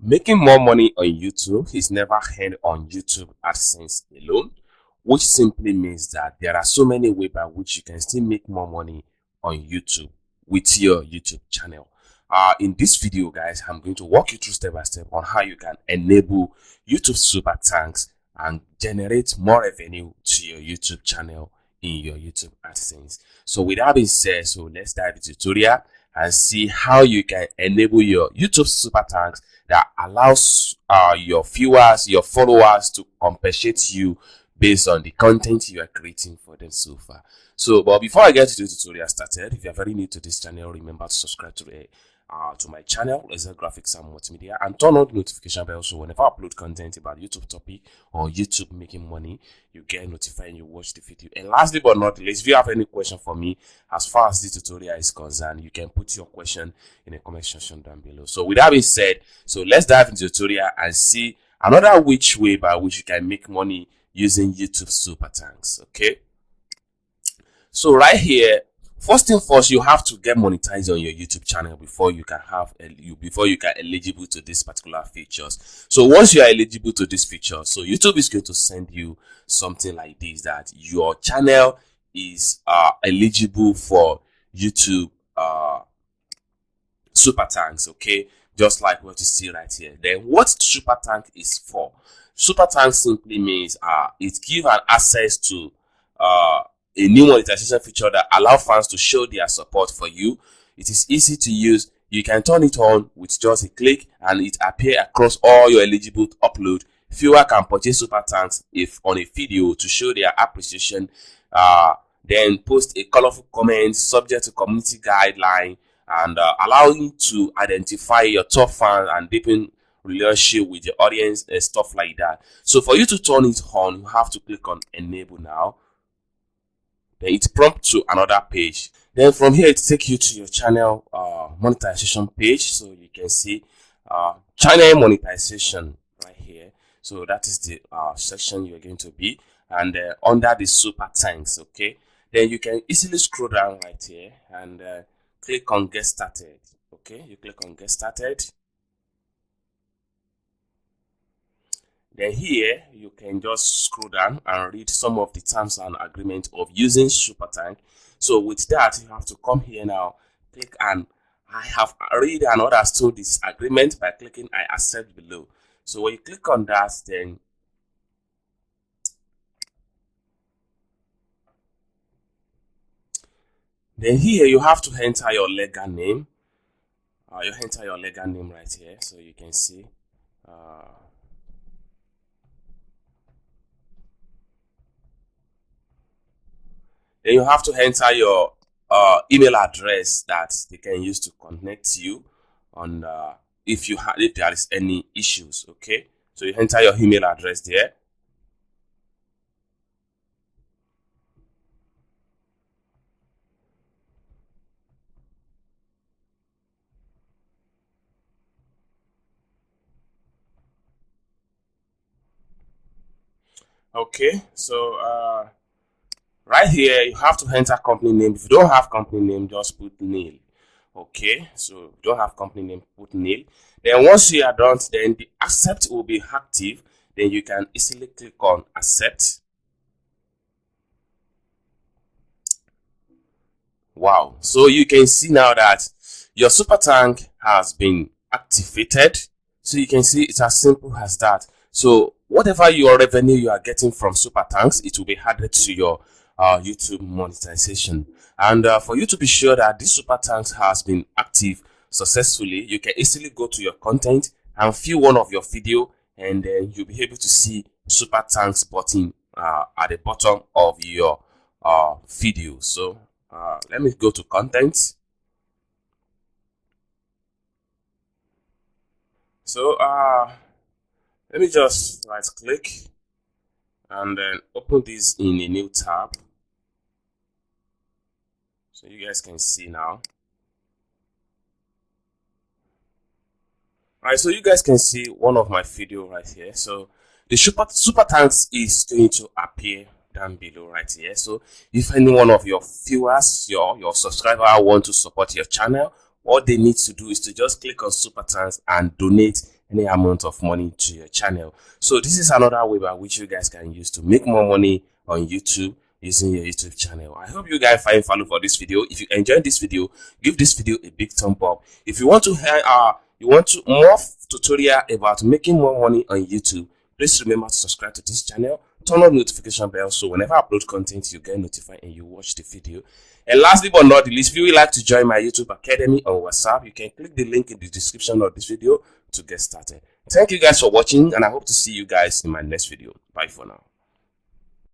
Making more money on YouTube is never end on YouTube AdSense alone, which simply means that there are so many ways by which you can still make more money on YouTube with your YouTube channel. In this video, guys, I'm going to walk you through step by step on how you can enable YouTube super thanks and generate more revenue to your YouTube channel in your YouTube AdSense. So with that being said, so let's dive into the tutorial and see how you can enable your YouTube super thanks that allows your viewers, your followers to compensate you based on the content you are creating for them so far. So, but before I get to the tutorial started, if you are very new to this channel, remember to subscribe to my channel, Laser Graphics and Multimedia, and turn on the notification bell so whenever I upload content about YouTube topic or YouTube making money, you get notified and you watch the video. And lastly but not least, if you have any question for me as far as this tutorial is concerned, you can put your question in the comment section down below. So with that being said, so let's dive into the tutorial and see another way by which you can make money using YouTube super thanks. Okay, so right here, first thing first, you have to get monetized on your YouTube channel before you can eligible to these particular features. So once you are eligible to this feature, so YouTube is going to send you something like this, that your channel is eligible for YouTube super thanks. Okay, just like what you see right here. Then what super thank is for? Super thanks simply means it gives an access to a new monetization feature that allow fans to show their support for you. It is easy to use. You can turn it on with just a click and it appears across all your eligible upload. Viewer can purchase super thanks if on a video to show their appreciation, then post a colorful comment subject to community guideline, and allowing to identify your top fans and deepen relationship with your audience and stuff like that. So for you to turn it on, you have to click on enable now. Then it prompts to another page. Then from here, it takes you to your channel monetization page. So you can see channel monetization right here. So that is the section you're going to be, and under the super thanks. Okay, then you can easily scroll down right here and click on get started. Okay, you click on get started. Then here you can just scroll down and read some of the terms and agreement of using super thank. So with that, you have to come here now, click, and I have read and understood this agreement by clicking I accept below. So when you click on that, then here you have to enter your legal name. You enter your legal name right here, so you can see. Then you have to enter your email address that they can use to connect you on if there is any issues. Okay, so you enter your email address there. Okay, so right here you have to enter company name. If you don't have company name, just put nil. Okay, so if you don't have company name, put nil. Then once you are done, then the accept will be active. Then you can easily click on accept. Wow, so you can see now that your super thank has been activated. So you can see it's as simple as that. So whatever your revenue you are getting from super thanks, it will be added to your YouTube monetization. And for you to be sure that this super thanks has been active successfully, you can easily go to your content and view one of your video, and then you'll be able to see super thanks button at the bottom of your video. So let me go to content. So let me just right click and then open this in a new tab, so you guys can see now. Alright, so you guys can see one of my video right here. So the super thanks is going to appear down below right here. So if any one of your viewers, your subscriber want to support your channel, all they need to do is to just click on super thanks and donate any amount of money to your channel. So this is another way by which you guys can use to make more money on YouTube using your YouTube channel. I hope you guys find value for this video. If you enjoyed this video, give this video a big thumb up. If you want to hear more tutorial about making more money on YouTube, please remember to subscribe to this channel, turn on notification bell so whenever I upload content you get notified and you watch the video. And lastly but not the least, if you would like to join my YouTube Academy on WhatsApp, you can click the link in the description of this video to get started. Thank you guys for watching, and I hope to see you guys in my next video. Bye for now.